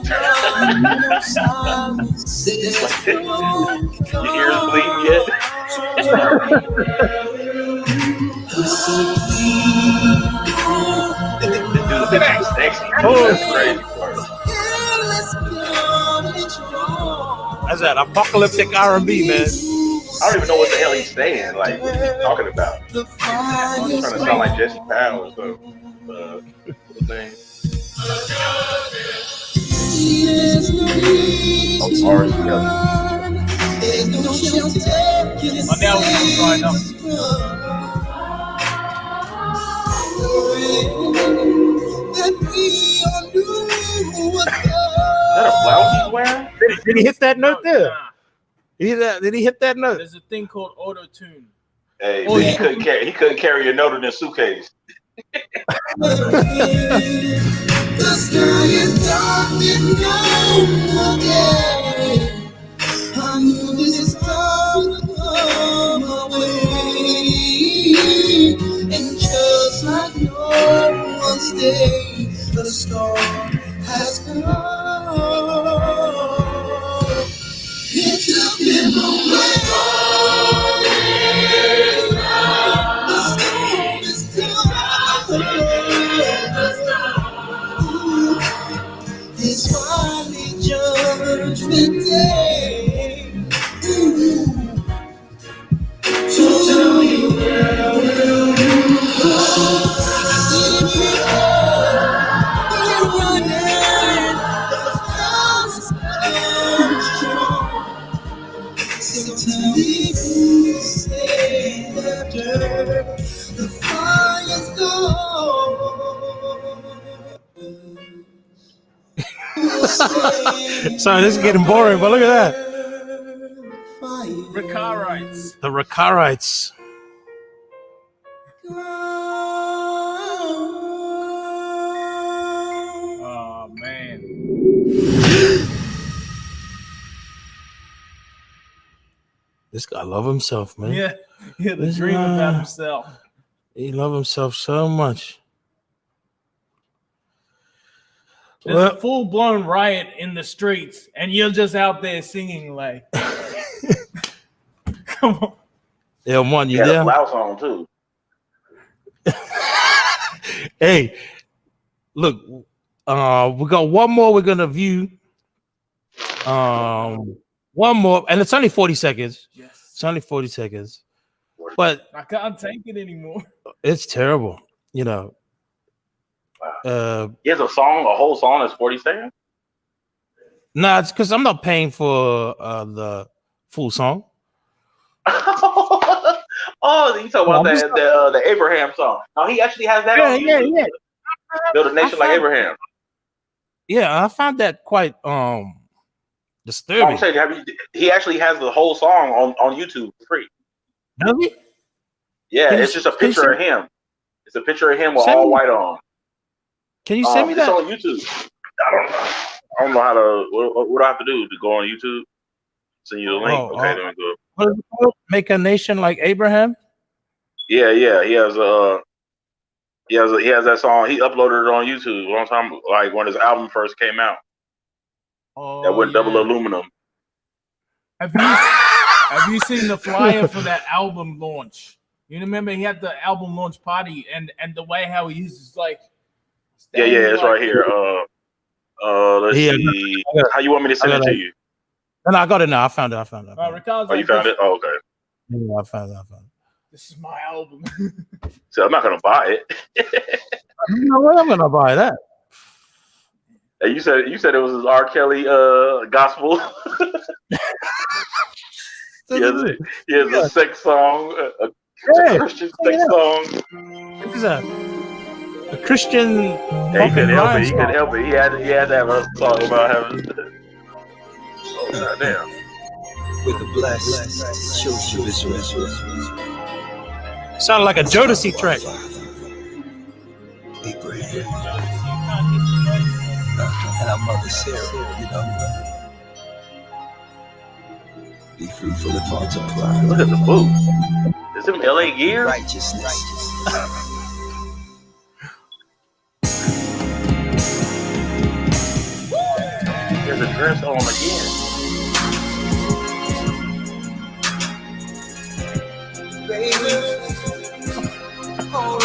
Your ears bleeding yet? That's crazy part. That's that apocalyptic R&B, man. I don't even know what the hell he's saying. Like, what he's talking about. He's trying to sound like Jesse Powell or something. What's his name? Ours together. Oh, now we're going up. Is that a blouse he's wearing? Did he hit that note there? Did he hit that note? There's a thing called auto-tune. Hey, he couldn't carry a note in his suitcase. The sky is dark and no more day. I knew this time would come away, and just like no one's day, the storm has come. It took him away. The storm is coming. tell me who stayed after the fire's gone. Sorry, this is getting boring, but look at that. Ricarites. The Ricarites. Oh man. This guy love himself, man. Yeah, the This dream guy- about himself. He love himself so much. There's a full-blown riot in the streets, and you're just out there singing like, come on. Yeah, one, you Yeah, the there? blouse on too. Hey, look, we got one more we're gonna view. One more, and it's only 40 seconds. Yes. It's only 40 seconds. But I can't take it anymore. it's terrible, you know. He has a whole song that's 40 seconds. Nah, it's because I'm not paying for the full song. Oh, you talking about the Abraham song? No, he actually has that on YouTube. Yeah. Build a nation like Abraham. Yeah, I found that quite I'm disturbing. saying, he actually has the whole song on YouTube for free. Really? Yeah, Can it's you- just a can you picture of him. It's a picture of him with Send all me- white on. Can you send me It's that? on YouTube. I don't know how to. What do I have to do to go on YouTube? Send you the link. Oh, Okay, let me go. What is it called? Make a nation like Abraham? Yeah. He has that song. He uploaded it on YouTube a long time, like when his album first came out. Oh, That went double yeah. aluminum. Have you seen the flyer for that album launch? You remember he had the album launch party and the way how he uses like. Yeah, it's right here. Let's Yeah, see. I got it. How you want me to send I it got to it. you? No, I got it now. I found it. Ricardo's Oh, you like, found it? Oh, okay. Yeah, I found it. This is my album. So I'm not gonna buy it. You know what? I'm gonna buy that. And you said it was his R. Kelly gospel. He has a sex song, a Christian sex song. What is that? A Christian. Yeah, he couldn't help it. He couldn't help it. He had to have a song about having. Oh goddamn! With the blessed children of Israel. Sounded like a Jodeci track. Abraham. And our mother Sarah, you know. Be free from the thoughts of pride. Look at the boots. Is them LA gear? Righteousness. He has a dress on again.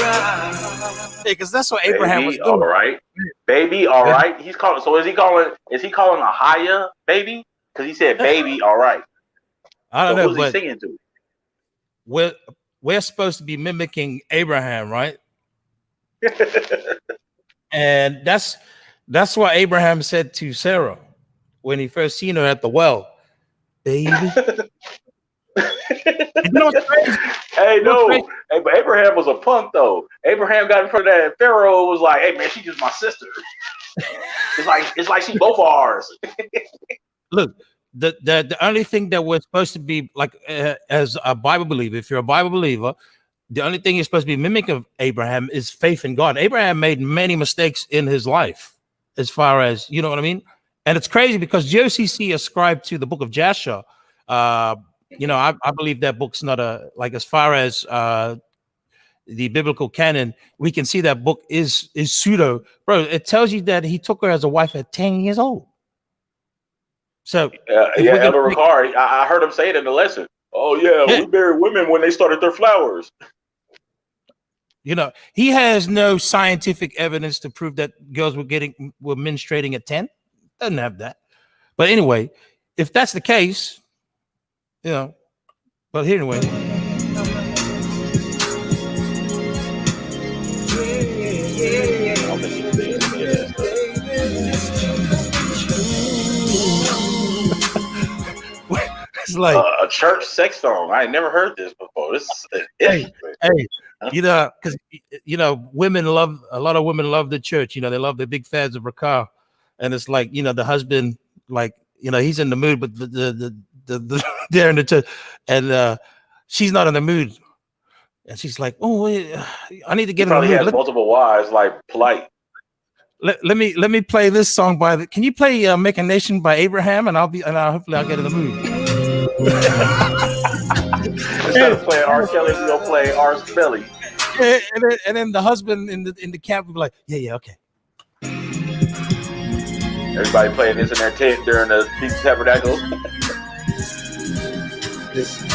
Yeah, because that's what Abraham was Baby, doing. all right. Baby, all right. He's calling. So is he calling a higher baby? Because he said baby, all right. I don't So know, who's he but singing to? we're supposed to be mimicking Abraham, right? And that's what Abraham said to Sarah when he first seen her at the well. Baby. You know what's crazy? Hey, no. Hey, but Abraham was a punk though. Abraham got in front of that. Pharaoh was like, "Hey man, she's just my sister." it's like she's both of ours. Look, the only thing that we're supposed to be like as a Bible believer, if you're a Bible believer, the only thing you're supposed to be mimicking of Abraham is faith in God. Abraham made many mistakes in his life, as far as you know what I mean. And it's crazy because GOCC ascribed to the book of Jasher. You know, I believe that book's not like as far as the biblical canon, we can see that book is pseudo. Bro, it tells you that he took her as a wife at 10 years old. So Elder Ricard, I heard him say it in the lesson. Oh yeah, we buried women when they started their flowers. You know, he has no scientific evidence to prove that girls were menstruating at 10. Doesn't have that. But anyway, if that's the case, you know, but anyway. It's like a church sex song. I ain't never heard this before. This is interesting. Hey, you know, because you know, a lot of women love the church. You know, they love the big fans of Rakar, and it's like, you know, the husband, like, you know, he's in the mood, but the they're in the church, and she's not in the mood, and she's like, oh, wait, I need to get in the Probably mood. has multiple wives, like Polite. Let me play this song by can you play Make a Nation by Abraham, and hopefully I'll get in the mood. Instead of playing R. Kelly, we're gonna play R. Spelly. And then the husband in the camp will be like, yeah, okay. Everybody playing this in their tent during the Feast of Tabernacles. Listen.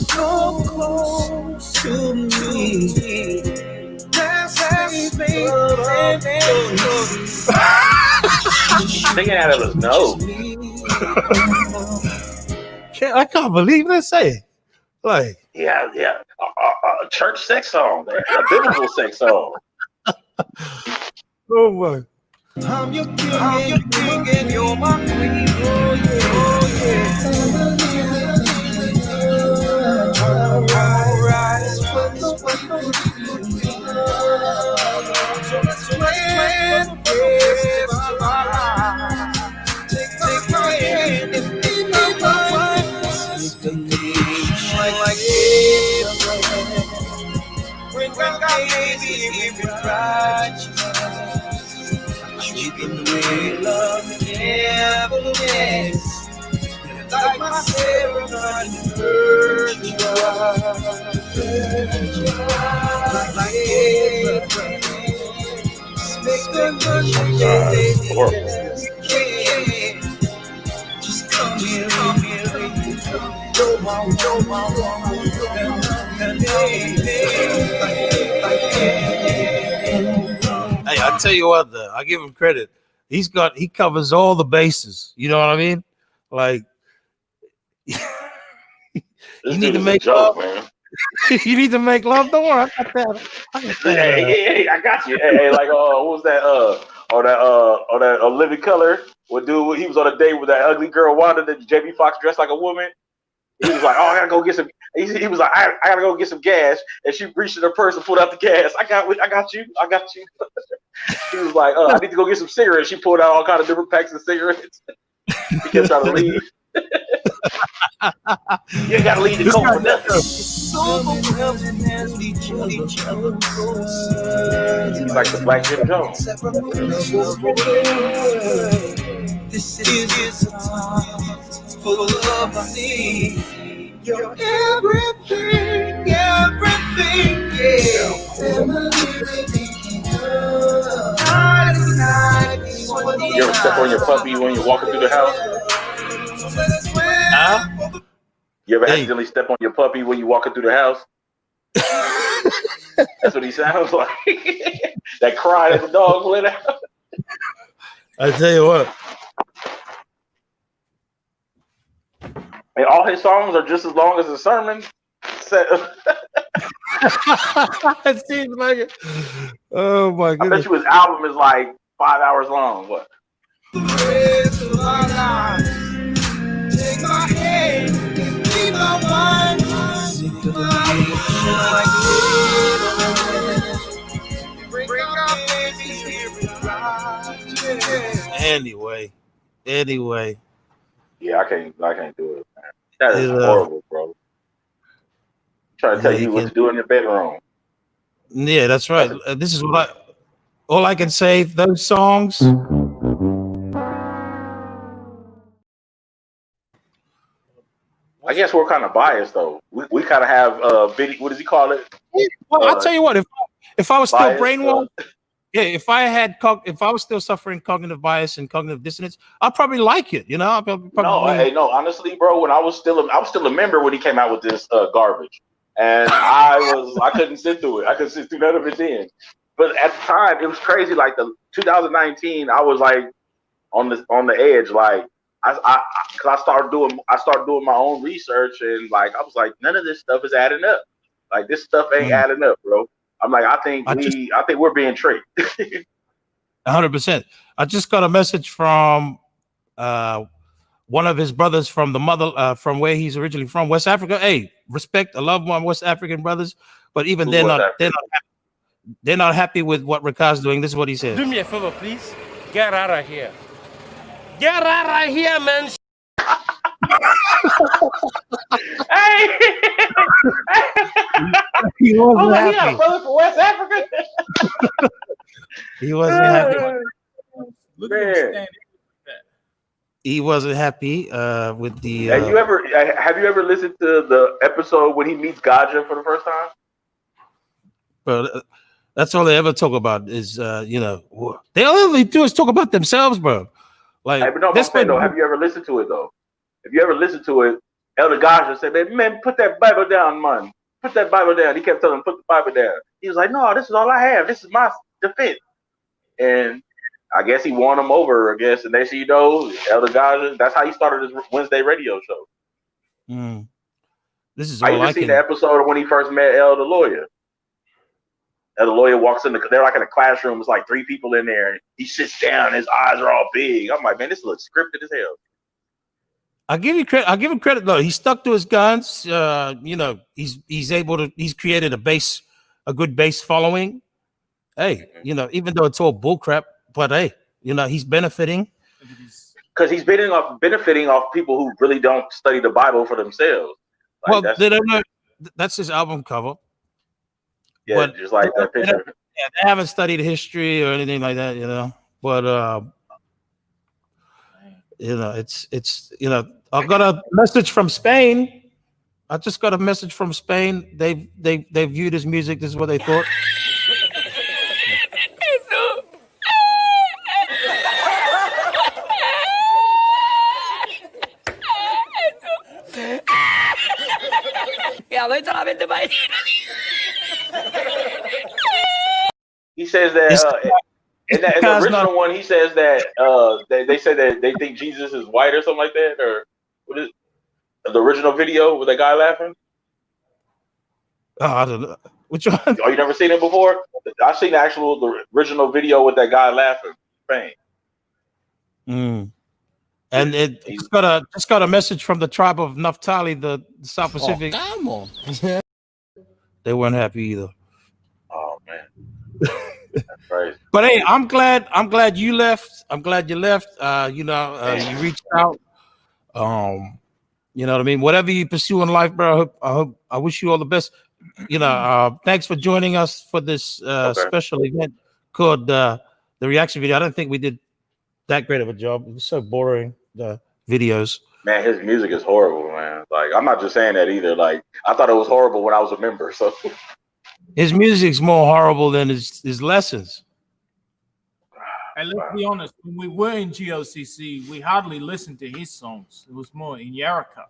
Come close to me. Singing out of his nose. I can't believe they say, like, Yeah. A church sex song, man. A biblical sex song. oh my. I'm your king, and you're my queen. Oh yeah. Take my hand and be my wife. Like when God gave me righteousness, you can way love never ends. Like my Sarah, like Abraham, just come here, Hey, I tell you what, though, I give him credit. He covers all the bases. You know what I mean? Like, you need to make love, man. You need to make love. Don't worry, I got that. Hey, I got you. Hey, like, what was that? That Living Color. What dude? He was on a date with that ugly girl Wanda. That JB Fox dressed like a woman. He was like, "Oh, I gotta go get some." He was like, "I gotta go get some gas," and she reached in her purse and pulled out the gas. I got you. He was like, "I need to go get some cigarettes." She pulled out all kind of different packs of cigarettes. He kept trying to leave. You ain't gotta leave the coat for nothing. He's like the Black Jim Jones. This is a time for love I need. You're everything, yeah. You ever step on your puppy when you're walking through the house? Huh? You ever accidentally step on your puppy when you're walking through the house? That's what he sounds like. That cry that the dog let out. I tell you what. And all his songs are just as long as the sermon. It seems like it. Oh my goodness. I bet you his album is like 5 hours long. What? Take my hand and be my wife. Anyway. Yeah, I can't do it, man. That is horrible, bro. I'm trying to tell you what to do in your bedroom. Yeah, that's right. This is what all I can say. Those songs. I guess we're kind of biased, though. We kind of have video. What does he call it? Well, I'll tell you what. If I was still bias, brainwashed, if I was still suffering cognitive bias and cognitive dissonance, I'd probably like it. You know, no. Honestly, bro, when I was still a member when he came out with this garbage, and I couldn't sit through it. I couldn't sit through none of it then. But at the time, it was crazy. Like the 2019, I was like on the edge, like. Because I started doing my own research, and like I was like, none of this stuff is adding up. Like this stuff ain't adding up, bro. I'm like, I think we're being tricked. 100%. I just got a message from one of his brothers from the mother from where he's originally from, West Africa. Hey, respect, I love my West African brothers, but even they're not happy with what Ricard's doing. This is what he says. Do me a favor, please. Get out of here. Get out of here, man. Hey, he wasn't happy. Yeah, brother from West Africa. He wasn't happy. Look at him standing. He wasn't happy with the. Have you ever listened to the episode when he meets Gaja for the first time? Bro, that's all they ever talk about is they all they do is talk about themselves, bro. Like, hey, but no, though, have you ever listened to it though? If you ever listened to it, Elder Gaja said, "Man, put that Bible down, man. Put that Bible down." He kept telling him, "Put the Bible down." He was like, "No, this is all I have. This is my defense." And I guess he won him over. I guess, and next thing you know, Elder Gaja. That's how he started his Wednesday radio show. This is I all even seen the episode of when he first met Elder Lawyer. Elder Lawyer walks in they're like in a classroom. It's like 3 people in there. And he sits down. His eyes are all big. I'm like, man, this looks scripted as hell. I'll give him credit though. He stuck to his guns. He's created a good base following. Hey, even though it's all bullcrap, but hey, he's benefiting. Because he's benefiting off people who really don't study the Bible for themselves. Like, well, they don't know. That's his album cover. Yeah, but just like that picture. They haven't studied history or anything like that, But it's I got a message from Spain. I just got a message from Spain. They viewed his music. This is what they thought. He says that in the original one, he says that they said that they think Jesus is white or something like that, or what is the original video with that guy laughing? I don't know. Which one? Oh, you never seen it before? I've seen the original video with that guy laughing. And it just got a message from the tribe of Naphtali, the South Pacific. Oh, come on. They weren't happy either. Oh man. That's crazy. But hey, I'm glad you left. I'm glad you left. You reached out. You know what I mean? Whatever you pursue in life, bro, I wish you all the best. Thanks for joining us for this special event called the reaction video. I don't think we did that great of a job. It was so boring, the videos. Man, his music is horrible, man. Like, I'm not just saying that either. Like, I thought it was horrible when I was a member. So his music's more horrible than his lessons. And let's be honest, when we were in GOCC, we hardly listened to his songs. It was more in Yarika.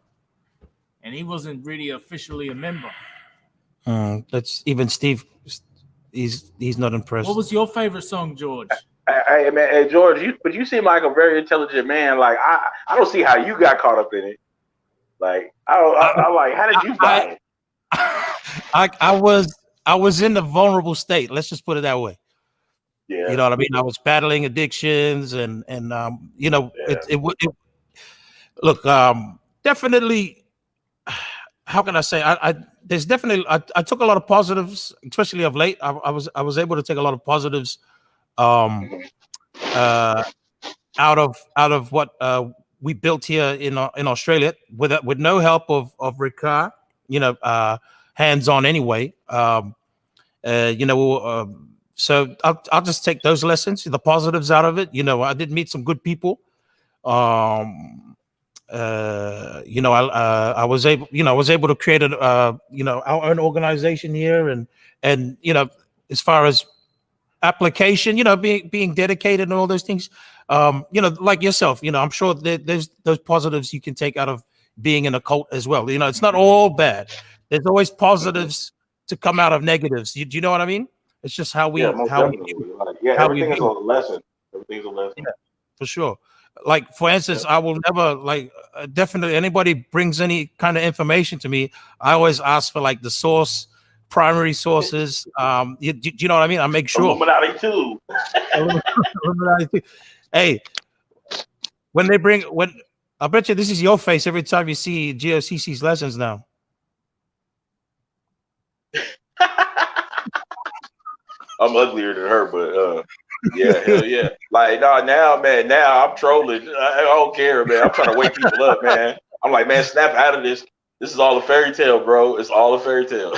And he wasn't really officially a member. That's even Steve. He's not impressed. What was your favorite song, George? Hey, man, hey, George, you seem like a very intelligent man. Like, I don't see how you got caught up in it. Like, I'm like, how did you find it? I was in a vulnerable state. Let's just put it that way. Yeah. You know what I mean? I was battling addictions and definitely, how can I say? There's definitely, I took a lot of positives, especially of late. I was able to take a lot of positives out of what we built here in Australia with no help of Ricard, hands-on anyway. So I'll just take those lessons, the positives out of it. I did meet some good people. I was able to create our own organization here, and as far as application, being dedicated and all those things, like yourself, I'm sure there's those positives you can take out of being in a cult as well. It's not all bad. There's always positives to come out of negatives. Do you know what I mean? It's just how we everything is a lesson. Everything's a lesson. Yeah, for sure. Like, for instance, I will never definitely anybody brings any kind of information to me, I always ask for the source, primary sources. Do you know what I mean? I make sure. Illuminati too. Illuminati too. Hey, when they bring when I bet you this is your face every time you see GOCC's lessons now. I'm uglier than her, but yeah, hell yeah. Like, nah, now, man, now I'm trolling. I don't care, man. I'm trying to wake people up, man. I'm like, man, snap out of this. This is all a fairy tale, bro. It's all a fairy tale.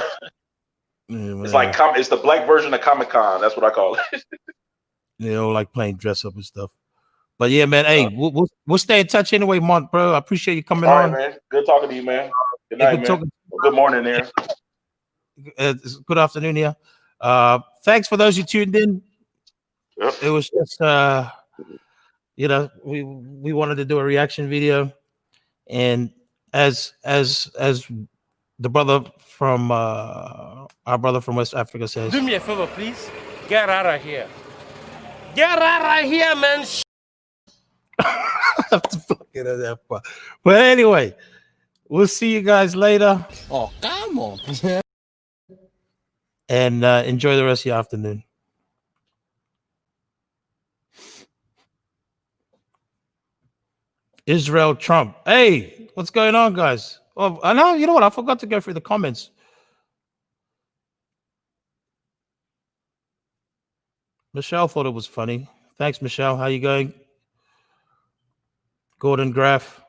Yeah, it's like it's the black version of Comic-Con. That's what I call it. You know, like playing dress up and stuff. But yeah, man. Hey, we'll stay in touch anyway, Mont, bro. I appreciate you coming all on. right, man. Good talking to you, man. Good night, man. Good morning there. Good afternoon here. Thanks for those who tuned in. Yep. It was just you know, we wanted to do a reaction video, and as the brother from our brother from West Africa says, Do me a favor, please. Get out of here. Get out of here, man. But anyway, we'll see you guys later. Oh, come on. And enjoy the rest of your afternoon. Israel Trump. Hey, what's going on, guys? Oh, I know. You know what? I forgot to go through the comments. Michelle thought it was funny. Thanks, Michelle. How you going? Gordon Graff.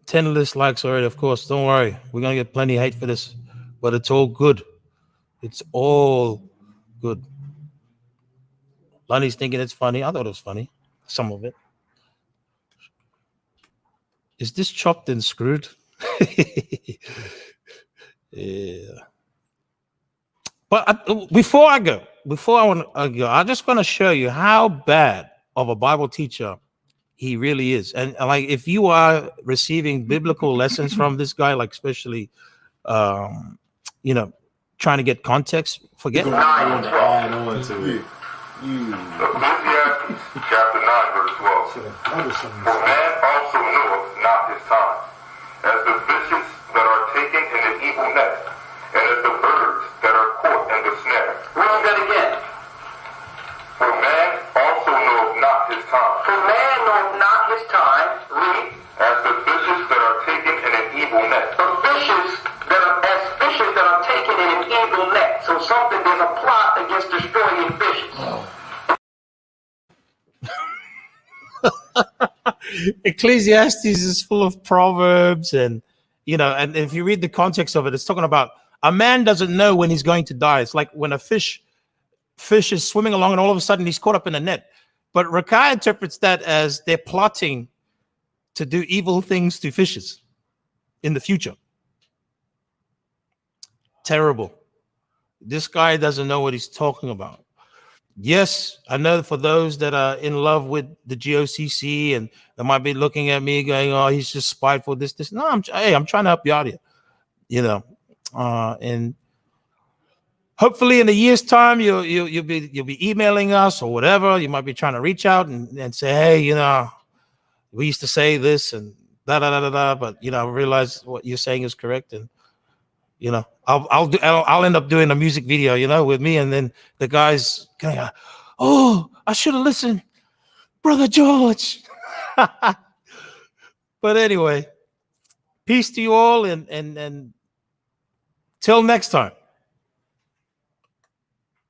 10 dislikes already, of course. Don't worry. We're going to get plenty of hate for this. But it's all good. It's all good. Lonnie's thinking it's funny. I thought it was funny. Some of it. Is this chopped and screwed? Yeah. But before I go, I just want to show you how bad of a Bible teacher he really is. And like, if you are receiving biblical lessons from this guy, like especially, you know, trying to get context, forget it. Ecclesiastes chapter 9, verse 12. For man also knoweth not his time, as the fishes that are taken in the evil net, and as the birds that are caught in the snare. Read that again. For man also knoweth not his time. For man knoweth not his time. Read. As the fishes that are taken in an evil net. The fishes that are taken in an evil net. So there's a plot against destroying fishes. Ecclesiastes is full of proverbs, and you know, and if you read the context of it, it's talking about a man doesn't know when he's going to die. It's like when a fish is swimming along and all of a sudden he's caught up in a net. But Rakai interprets that as they're plotting to do evil things to fishes in the future. Terrible. This guy doesn't know what he's talking about. Yes, I know for those that are in love with the GOCC and they might be looking at me going, "Oh, he's just spiteful." This. No, I'm trying to help you out here, you know. And hopefully, in a year's time, you'll be emailing us or whatever. You might be trying to reach out and say, "Hey, you know, we used to say this and da da da da da," but you know, realize what you're saying is correct, and you know, I'll end up doing a music video, you know, with me, and then the guys going, "Oh, I should have listened, Brother George." But anyway, peace to you all, and till next time.